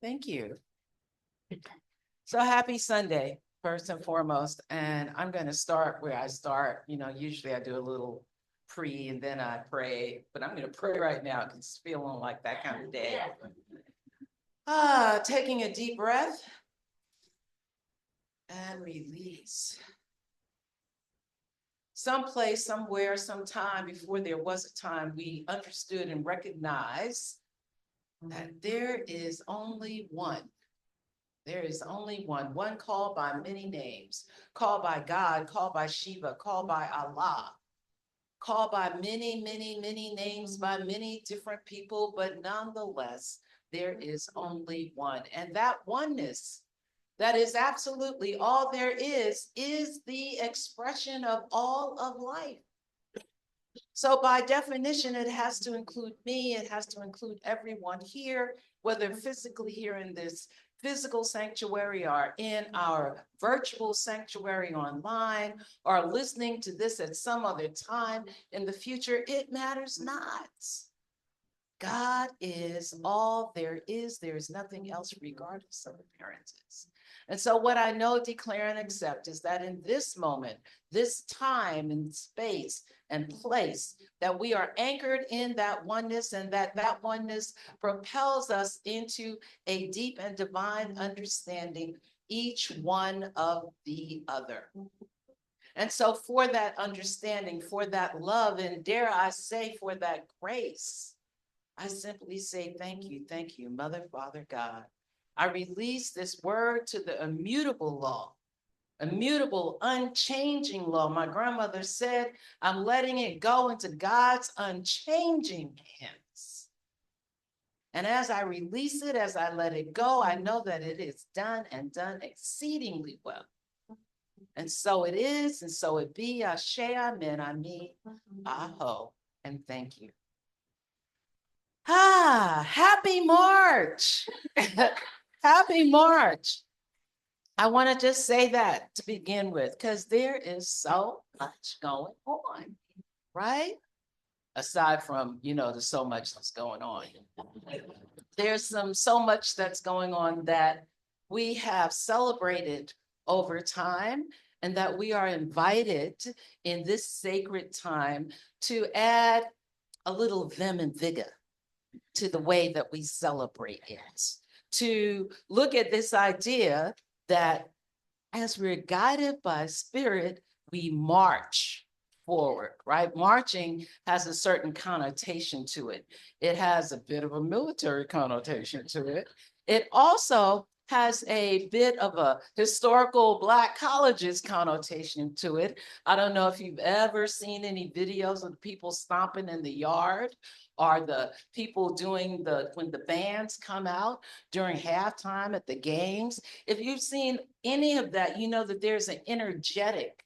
Thank you. So happy Sunday, first and foremost. And I'm going to start where I start. Usually I do a little pre and then I pray, but I'm going to pray right now because it's feeling like that kind of day. Taking a deep breath and release. Someplace, somewhere, sometime before there was a time, we understood and recognized that there is only one. There is only one called by many names, called by God, called by Shiva, called by Allah, called by many, many, many names by many different people, but nonetheless, there is only one. And that oneness, that is absolutely all there is the expression of all of life. So by definition, it has to include me, it has to include everyone here, whether physically here in this physical sanctuary or in our virtual sanctuary online or listening to this at some other time in the future, it matters not. God is all there is. There is nothing else regardless of appearances. And so what I know, declare, and accept is that in this moment, this time and space and place, that we are anchored in that oneness and that oneness propels us into a deep and divine understanding, each one of the other. And so for that understanding, for that love, and dare I say, for that grace, I simply say, thank you, Mother, Father, God. I release this word to the immutable law, immutable, unchanging law. My grandmother said, I'm letting it go into God's unchanging hands. And as I release it, as I let it go, I know that it is done and done exceedingly well. And so it is, and so it be. Ashe, amen, amen, aho, and thank you. Happy March. Happy March. I want to just say that to begin with, because there is so much going on, right? Aside from, there's so much that's going on. There's so much that's going on that we have celebrated over time, and that we are invited in this sacred time to add a little vim and vigor to the way that we celebrate it, to look at this idea that as we're guided by spirit, we march forward, right? Marching has a certain connotation to it. It has a bit of a military connotation to it. It also has a bit of a historical Black colleges connotation to it. I don't know if you've ever seen any videos of the people stomping in the yard, or the people doing when the bands come out during halftime at the games. If you've seen any of that, you know that there's an energetic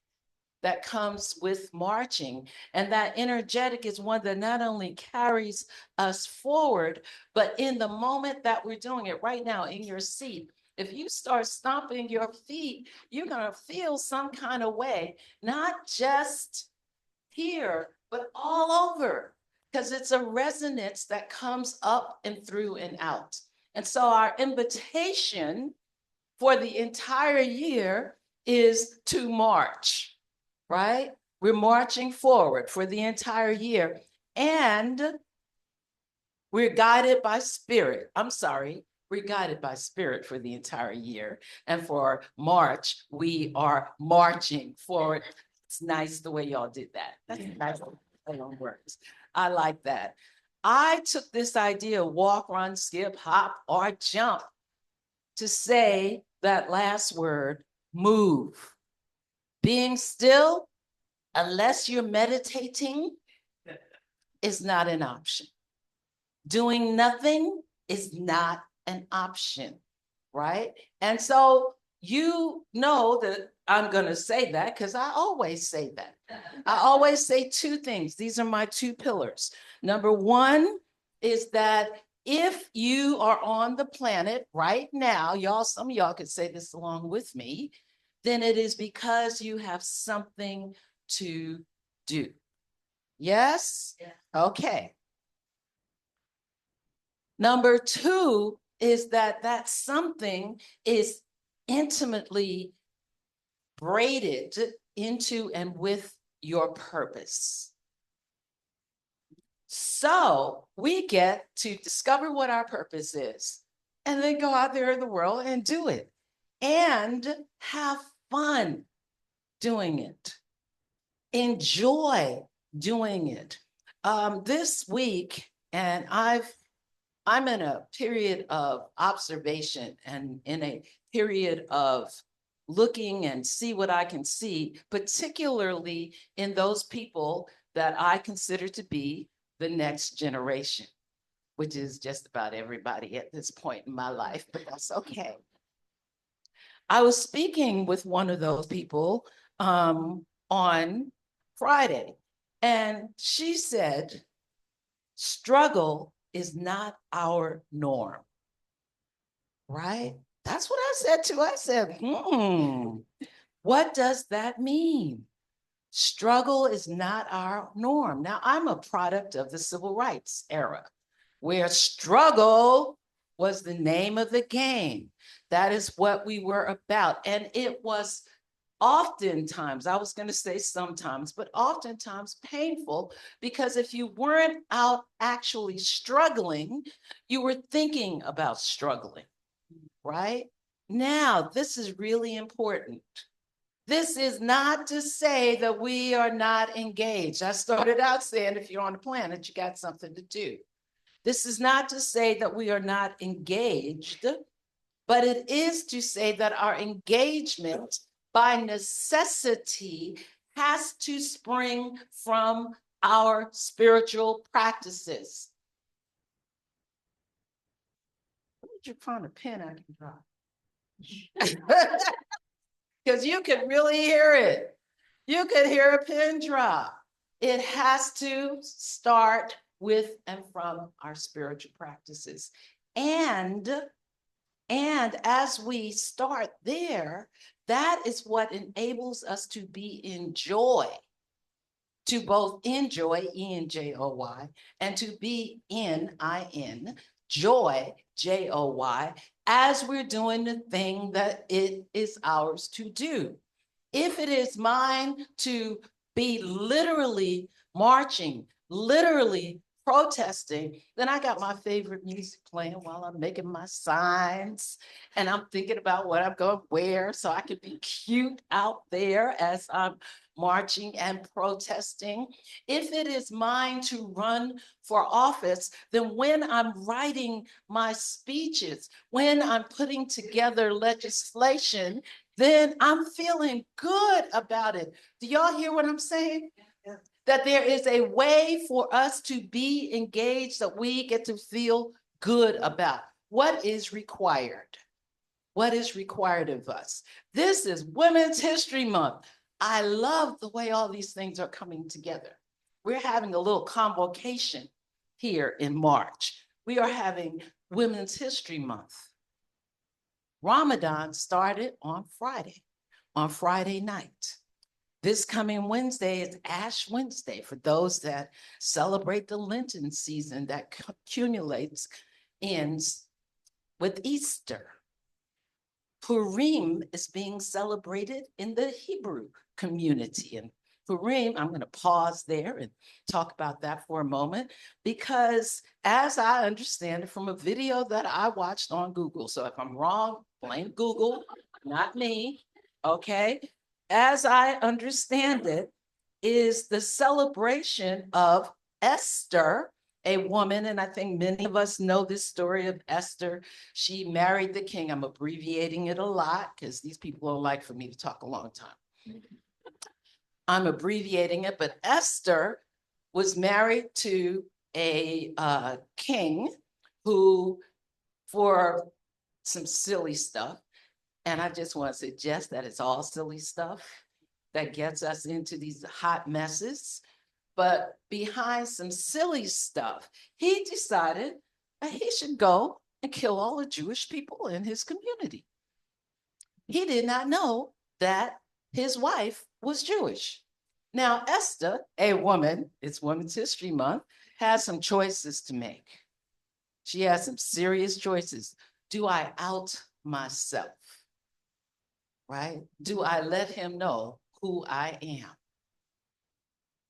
that comes with marching. And that energetic is one that not only carries us forward, but in the moment that we're doing it right now in your seat, if you start stomping your feet, you're gonna feel some kind of way, not just here, but all over, because it's a resonance that comes up and through and out. And so our invitation for the entire year is to march, right? We're marching forward for the entire year, and we're guided by spirit. We're guided by spirit for the entire year. And for March, we are marching forward. It's nice the way y'all did that. That's nice play on words. I like that. I took this idea, walk, run, skip, hop, or jump, to say that last word, move. Being still, unless you're meditating, is not an option. Doing nothing is not an option, right? And so you know that I'm going to say that because I always say that. I always say two things. These are my two pillars. Number one is that if you are on the planet right now, some of y'all could say this along with me, then it is because you have something to do. Yes? Yeah. Okay. Number two is that that something is intimately braided into and with your purpose. So we get to discover what our purpose is and then go out there in the world and do it and have fun doing it. Enjoy doing it. This week, and I'm in a period of observation and in a period of looking and see what I can see, particularly in those people that I consider to be the next generation, which is just about everybody at this point in my life, but that's okay. I was speaking with one of those people on Friday, and she said, struggle is not our norm, right? That's what I said too. I said, what does that mean? Struggle is not our norm. Now, I'm a product of the civil rights era, where struggle was the name of the game. That is what we were about. And it was oftentimes, I was going to say sometimes, but oftentimes painful, because if you weren't out actually struggling, you were thinking about struggling, right? Now, this is really important. This is not to say that we are not engaged. I started out saying if you're on the planet, you got something to do. This is not to say that we are not engaged, but it is to say that our engagement by necessity has to spring from our spiritual practices. Where did you find a pen I can drop? Because you can really hear it. You could hear a pin drop. It has to start with and from our spiritual practices. And as we start there, that is what enables us to be in joy, to both enjoy, E-N-J-O-Y, and to be in, I-N, joy, J-O-Y, as we're doing the thing that it is ours to do. If it is mine to be literally marching, literally protesting, then I got my favorite music playing while I'm making my signs, and I'm thinking about what I'm going to wear so I can be cute out there as I'm marching and protesting. If it is mine to run for office, then when I'm writing my speeches, when I'm putting together legislation, then I'm feeling good about it. Do y'all hear what I'm saying? Yeah. That there is a way for us to be engaged that we get to feel good about. What is required? What is required of us? This is Women's History Month. I love the way all these things are coming together. We're having a little convocation here in March. We are having Women's History Month. Ramadan started on Friday night. This coming Wednesday is Ash Wednesday for those that celebrate the Lenten season that ends with Easter. Purim is being celebrated in the Hebrew community. And Purim, I'm going to pause there and talk about that for a moment, because as I understand it from a video that I watched on Google, so if I'm wrong, blame Google, not me, okay? As I understand it, is the celebration of Esther, a woman, and I think many of us know this story of Esther. She married the king. I'm abbreviating it a lot because these people don't like for me to talk a long time. I'm abbreviating it, but Esther was married to a king who, for some silly stuff, and I just want to suggest that it's all silly stuff that gets us into these hot messes. But behind some silly stuff, he decided that he should go and kill all the Jewish people in his community. He did not know that his wife was Jewish. Now, Esther, a woman, it's Women's History Month, has some choices to make. She has some serious choices. Do I out myself? Right? Do I let him know who I am?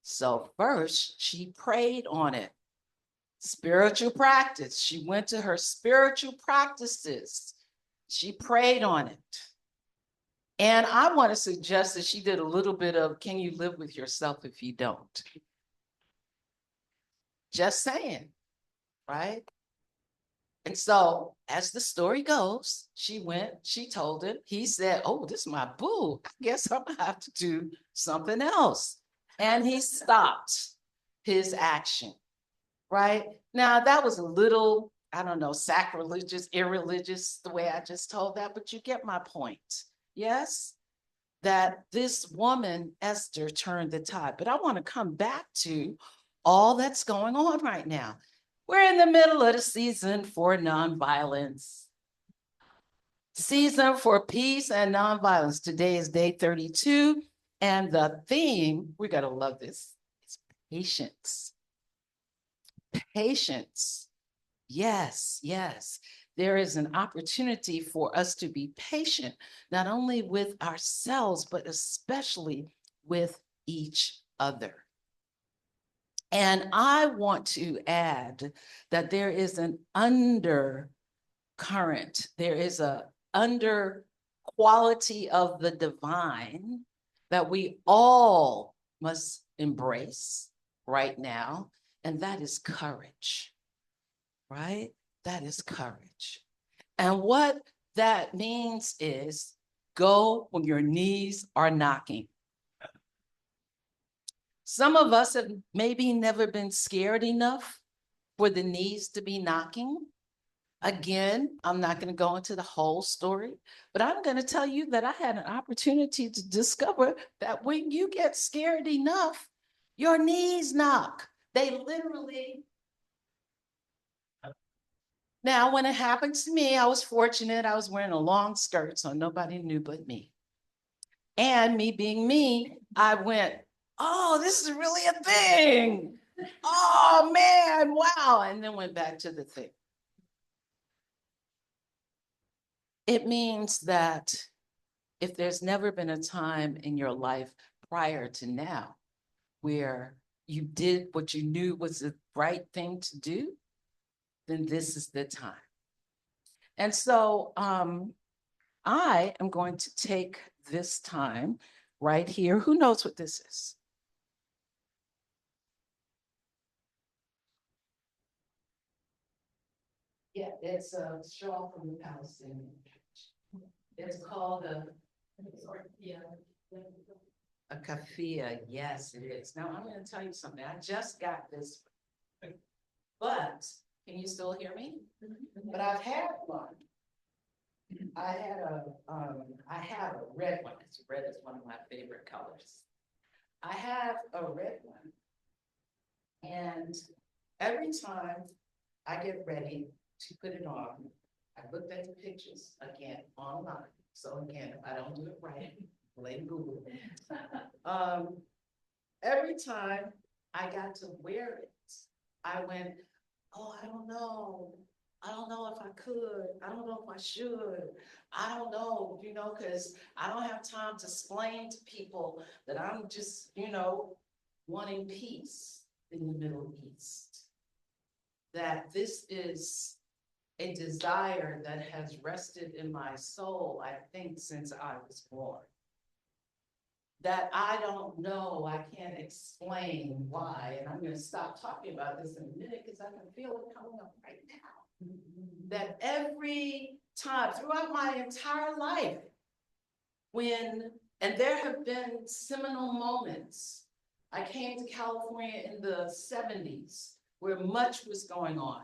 So first, she prayed on it. Spiritual practice. She went to her spiritual practices. She prayed on it. And I want to suggest that she did a little bit of, can you live with yourself if you don't? Just saying, right? And so, as the story goes, she went, she told him, he said, oh, this is my boo. I guess I'm gonna have to do something else. And he stopped his action, right? Now, that was a little, I don't know, sacrilegious, irreligious, the way I just told that, but you get my point. Yes? That this woman, Esther, turned the tide. But I want to come back to all that's going on right now. We're in the middle of the season for nonviolence, season for peace and nonviolence. Today is day 32, and the theme, we got to love this, is patience. Patience. Yes, yes. There is an opportunity for us to be patient, not only with ourselves, but especially with each other. And I want to add that there is an undercurrent, there is a under quality of the divine that we all must embrace right now, and that is courage, right? That is courage. And what that means is go when your knees are knocking. Some of us have maybe never been scared enough for the knees to be knocking. Again, I'm not going to go into the whole story, but I'm going to tell you that I had an opportunity to discover that when you get scared enough, your knees knock. They literally. Now, when it happened to me, I was fortunate. I was wearing a long skirt, so nobody knew but me. And me being me, I went, oh, this is really a thing. Oh, man, wow. And then went back to the thing. It means that if there's never been a time in your life prior to now where you did what you knew was the right thing to do, then this is the time. And so I am going to take this time right here. Who knows what this is? Yeah, it's a shawl from the Palestinian church. It's called a kafia. Yes, it is. Now I'm going to tell you something. I just got this, but can you still hear me? But I've had one. I have a red one. Red is one of my favorite colors. I have a red one, and every time I get ready to put it on, I looked at the pictures again online. So again, if I don't do it right, blame Google. Every time I got to wear it, I went, oh, I don't know. I don't know if I could. I don't know if I should. I don't know, because I don't have time to explain to people that I'm just, wanting peace in the Middle East. That this is a desire that has rested in my soul, I think, since I was born. That I don't know, I can't explain why, and I'm going to stop talking about this in a minute because I can feel it coming up right now. That every time, throughout my entire life, and there have been seminal moments. I came to California in the 70s, where much was going on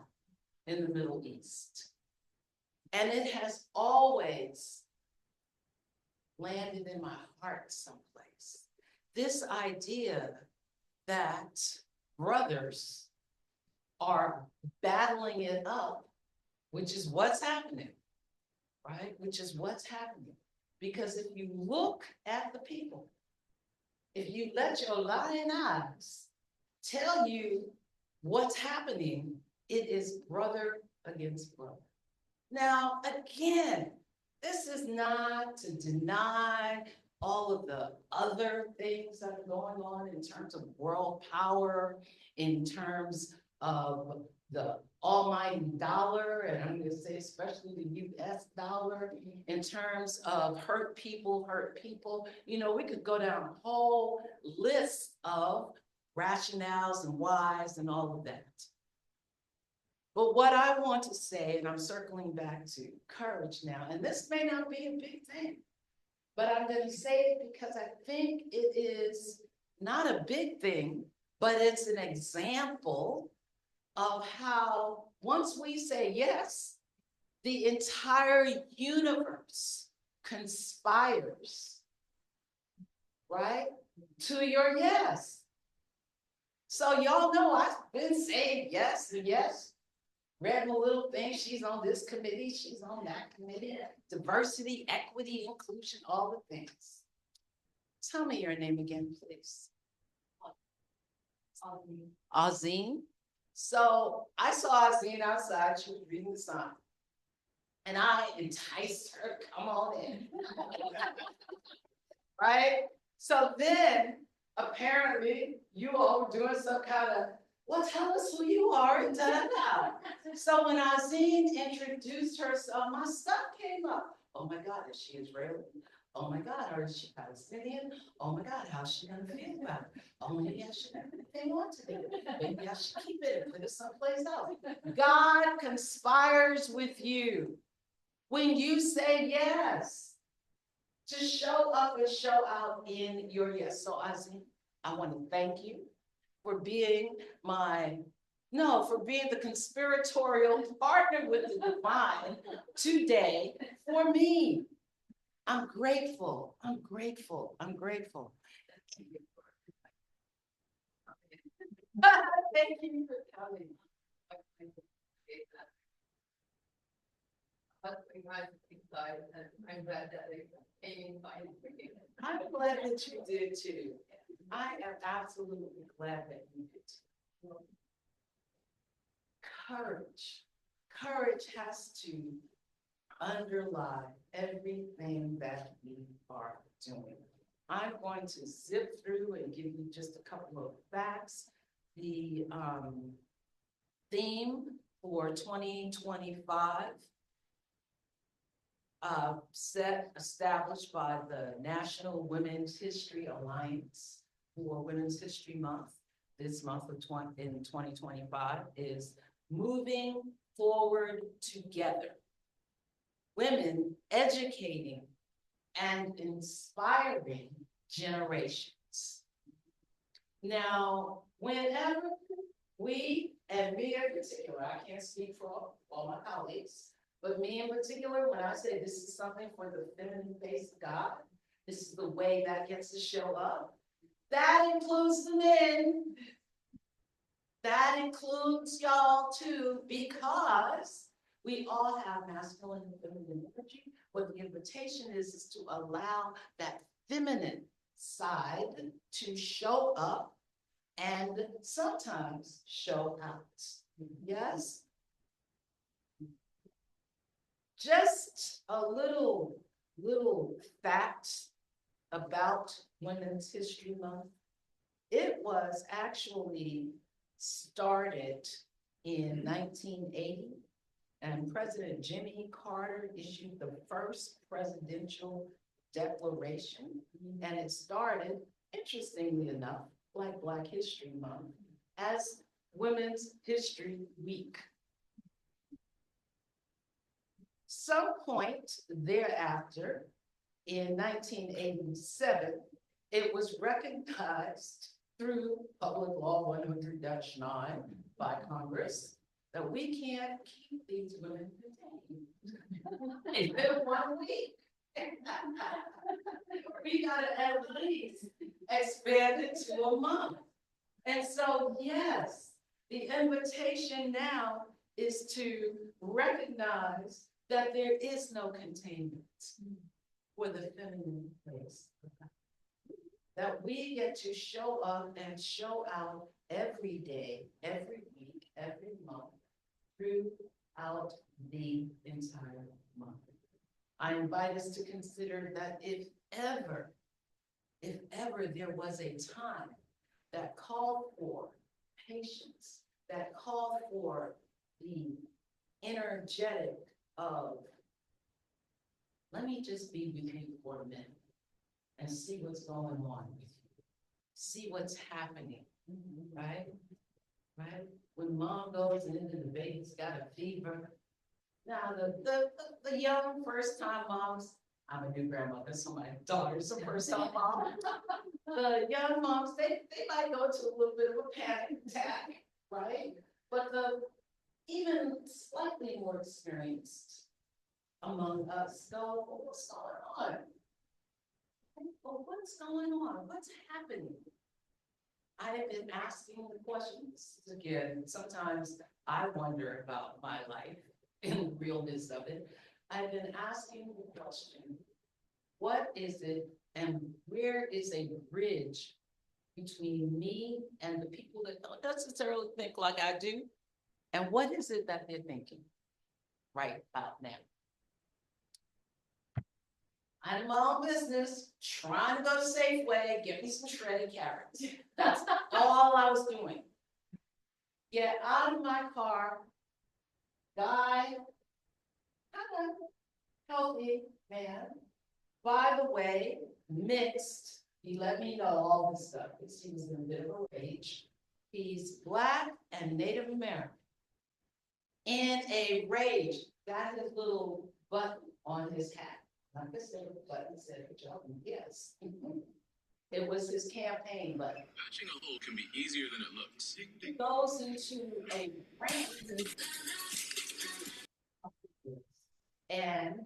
in the Middle East. And it has always landed in my heart someplace. This idea that brothers are battling it up, which is what's happening, right? Which is what's happening. Because if you look at the people, if you let your lying eyes tell you what's happening, it is brother against brother. Now, again, this is not to deny all of the other things that are going on in terms of world power, in terms of the almighty dollar, and I'm going to say especially the US dollar, in terms of hurt people, hurt people. You know, we could go down a whole list of rationales and whys and all of that. But what I want to say, and I'm circling back to courage now, and this may not be a big thing, but I'm going to say it because I think it is not a big thing, but it's an example of how once we say yes, the entire universe conspires, right, to your yes. So y'all know I've been saying yes and yes. Read my little thing, she's on this committee, she's on that committee, diversity, equity, inclusion, all the things. Tell me your name again, please. Azine. So I saw Azine outside, she was reading the sign. And I enticed her, come on in. Right? So then, apparently, you all were doing some kind of, well, tell us who you are and da-da-da. So when Azine introduced herself, my stuff came up. Oh my God, is she Israeli? Oh my God, or is she Palestinian? Oh my God, how's she gonna feel about it? Oh, maybe I should hang on to it. Maybe I should keep it and put it someplace else. God conspires with you when you say yes. To show up and show out in your yes. So Azine, I want to thank you for being for being the conspiratorial partner with the divine today for me. I'm grateful. I'm grateful. I'm grateful. Thank you for coming. I'm glad that I came by. I'm glad that you did too. I am absolutely glad that you did too. Courage. Courage has to underlie everything that we are doing. I'm going to zip through and give you just a couple of facts. The theme for 2025 established by the National Women's History Alliance for Women's History Month, this month of in 2025, is moving forward together. Women educating and inspiring generations. Now, whenever we, and me in particular, I can't speak for all my colleagues, but me in particular, when I say this is something for the feminine face of God, this is the way that gets to show up, that includes the men. That includes y'all too, because we all have masculine and feminine energy. What the invitation is to allow that feminine side to show up and sometimes show out. Yes? Just a little fact about Women's History Month. It was actually started in 1980, and President Jimmy Carter issued the first presidential declaration, and it started, interestingly enough, like Black History Month, as Women's History Week. Some point thereafter, in 1987, it was recognized through Public Law 100-9 by Congress that we can't keep these women detained. It's been 1 week. We gotta at least expand it to a month. And so, yes, the invitation now is to recognize that there is no containment for the feminine place. That we get to show up and show out every day, every week, every month through throughout the entire month. I invite us to consider that if ever there was a time that called for patience, that called for the energetic of, let me just be with you for a minute and see what's going on with you, see what's happening, right? Right? When mom goes and then the baby's got a fever. Now the young first-time moms, I'm a new grandmother, so my daughter's a first-time mom. The young moms, they might go to a little bit of a panic attack, right? But the even slightly more experienced among us go, well, what's going on? Well, what's going on? What's happening? I have been asking the questions again. Sometimes I wonder about my life and the realness of it. I've been asking the question, what is it and where is a bridge between me and the people that don't necessarily think like I do? And what is it that they're thinking right about now? I'm in my own business, trying to go to Safeway, get me some shredded carrots. That's all I was doing. Get out of my car, guy, kind of healthy man. By the way, mixed, he let me know all this stuff because he was in a bit of a rage. He's Black and Native American. In a rage, got his little button on his hat. Like I said, button said, yes. It was his campaign button. Patching a hole can be easier than it looks. He goes into a rant and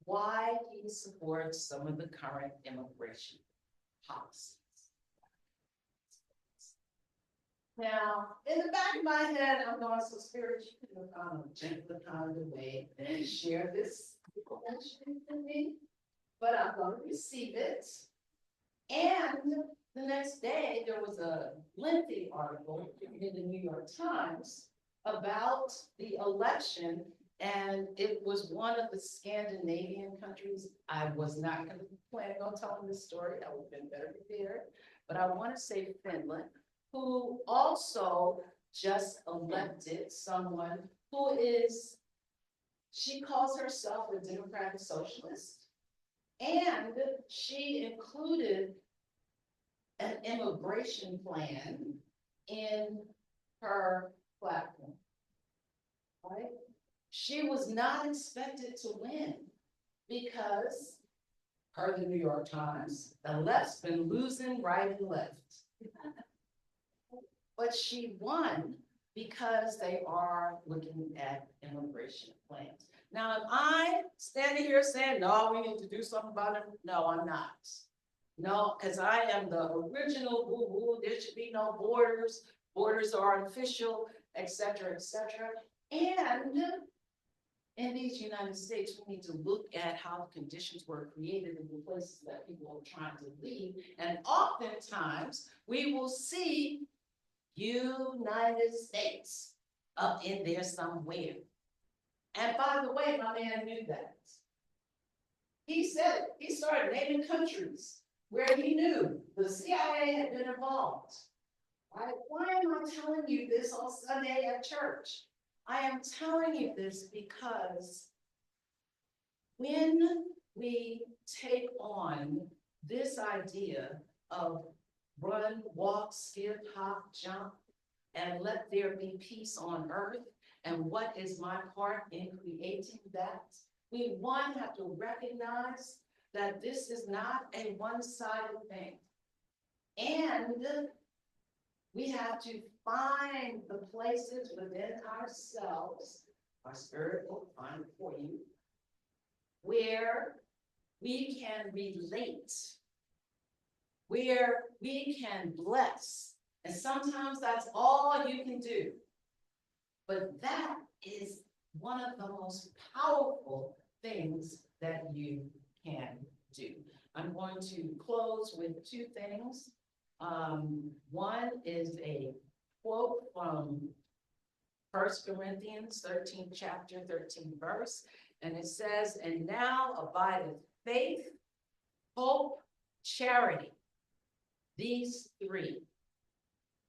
why he supports some of the current immigration policies. Now, in the back of my head, I'm going, so Spirit, you can have found a gentler kind of way and share this information with me, but I'm going to receive it. And the next day, there was a lengthy article in the New York Times about the election, and it was one of the Scandinavian countries. I was not going to plan on telling this story. I would have been better prepared, but I want to say Finland, who also just elected someone who is, she calls herself a democratic socialist, and she included an immigration plan in her platform, right? She was not expected to win because, per the New York Times, the left's been losing right and left. But she won because they are looking at immigration plans. Now, am I standing here saying, no, we need to do something about it? No, I'm not. No, because I am the original boo-boo. There should be no borders. Borders are artificial, et cetera, et cetera. And in these United States, we need to look at how the conditions were created in the places that people are trying to leave. And oftentimes, we will see United States up in there somewhere. And by the way, my man knew that. He said, he started naming countries where he knew the CIA had been involved. Right? Why am I telling you this on Sunday at church? I am telling you this because when we take on this idea of run, walk, skip, hop, jump, and let there be peace on earth, and what is my part in creating that? We, one, have to recognize that this is not a one-sided thing. And we have to find the places within ourselves, our spirit will find it for you, where we can relate, where we can bless. And sometimes that's all you can do. But that is one of the most powerful things that you can do. I'm going to close with two things. One is a quote from 1 Corinthians 13, chapter 13 verse, and it says, and now abideth faith, hope, charity, these three.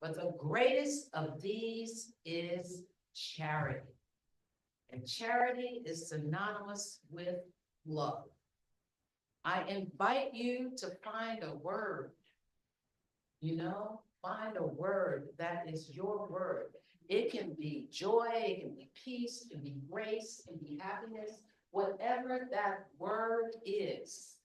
But the greatest of these is charity. And charity is synonymous with love. I invite you to find a word, find a word that is your word. It can be joy, it can be peace, it can be grace, it can be happiness, whatever that word is.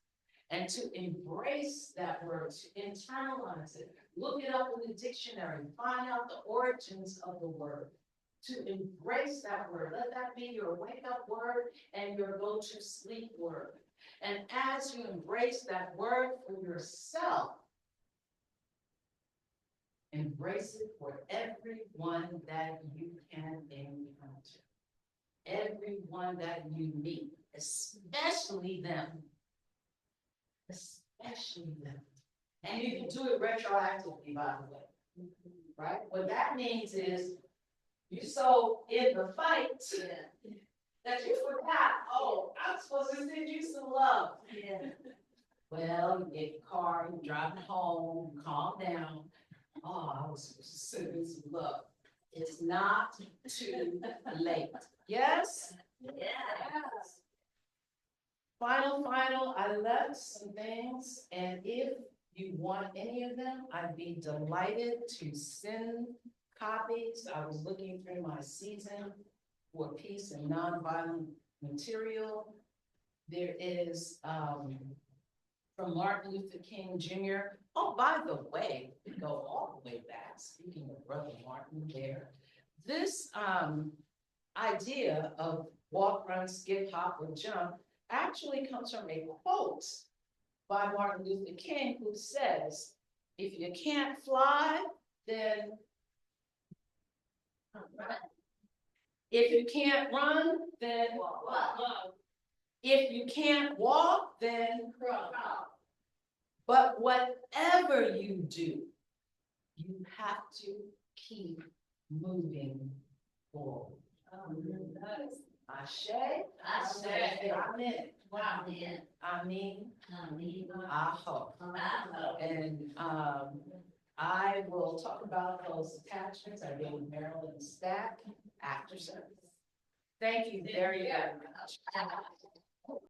And to embrace that word, to internalize it, look it up in the dictionary, find out the origins of the word, to embrace that word. Let that be your wake up word and your go to sleep word. And as you embrace that word for yourself, embrace it for everyone that you can encounter, everyone that you meet, especially them. Especially them. And you can do it retroactively, by the way. Right? What that means is you're so in the fight that you forgot, oh, I'm supposed to send you some love. Yeah. Well, you get your car, you drive it home, calm down. Oh, I was supposed to send you some love. It's not too late. Yes? Yes. Final, I left some things, and if you want any of them, I'd be delighted to send copies. I was looking through my season for peace and nonviolent material. There is from Martin Luther King Jr. Oh, by the way, we go all the way back, speaking of Brother Martin there. This idea of walk, run, skip, hop, or jump actually comes from a quote by Martin Luther King, who says, if you can't fly, then run. If you can't run, then walk. If you can't walk, then crawl. But whatever you do, you have to keep moving forward. Ashe, amen. Amen. Aho. And I will talk about those attachments. I gave Marilyn Stack after service. Thank you very much.